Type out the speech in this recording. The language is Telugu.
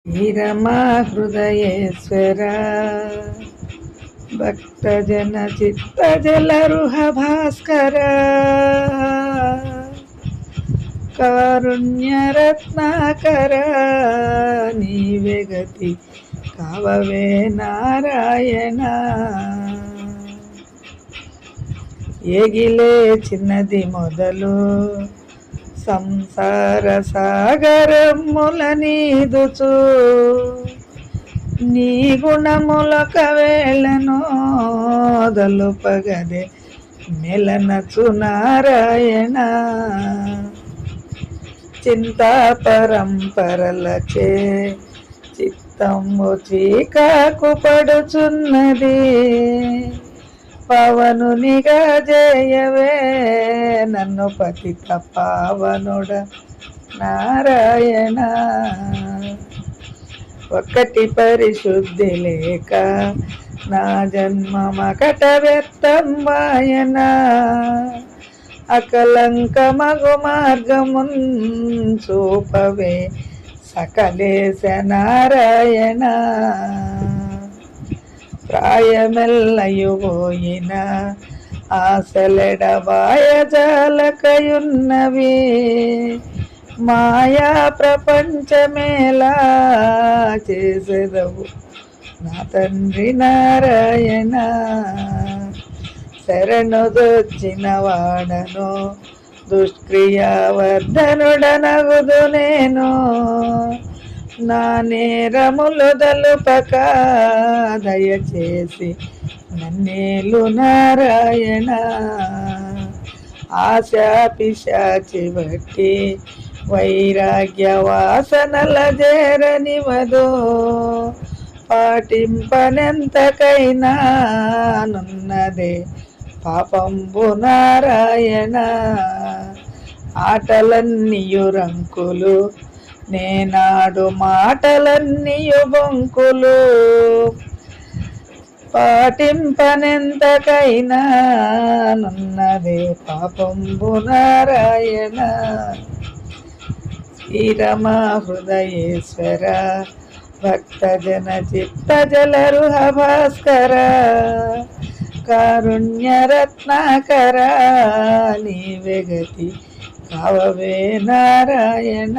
శ్రీరమా హృదయేశ్వర భక్తజన చిత్తజలరుహ భాస్కర కారుణ్యరత్నాకర నీవే గతి కావవే నారాయణ. ఏగిలే చిన్నది మొదలు సంసార సాగరముల నీదుచు నీ గుణములొక వేళను దలుపగదే మెలనచు నారాయణ. చింతా పరంపరలచే చిత్తము చీకాకు పడుచున్నది, పవనునిగా జయవే నన్ను పతిత పావనుడ నారాయణ. ఒక్కటి పరిశుద్ధి లేక నా జన్మమకట వ్యర్థమాయన, అకలంక మగు మార్గమున్ చూపవే సకలేశ నారాయణ. ప్రాయమెల్లయు పోయిన ఆశలెడబాయజాలకయున్నవి, మాయా ప్రపంచమేలా చేసెదవు నా తండ్రి నారాయణ. శరణుదొచ్చిన వాడను దుష్క్రియావర్ధనుడనగుదు నేను, నా నేరములు దలుపక దయచేసి నన్నేలు నారాయణ. ఆశా పిశాచి బట్టి వైరాగ్య వాసనల చేరనివదు, పాటింపనెంతకైనా నున్నదే పాపంబు నారాయణ. ఆటలన్నీయు రంకులు నేనాడు మాటలన్నీయు బొంకులు, పాటింపనెంతకైనా నున్నదే పాపంబు నారాయణ. శ్రీరమా హృదయేశ్వర భక్తజన చిత్తజలరుహ భాస్కర కారుణ్యరత్నాకర నీవే గతి కావవే నారాయణ.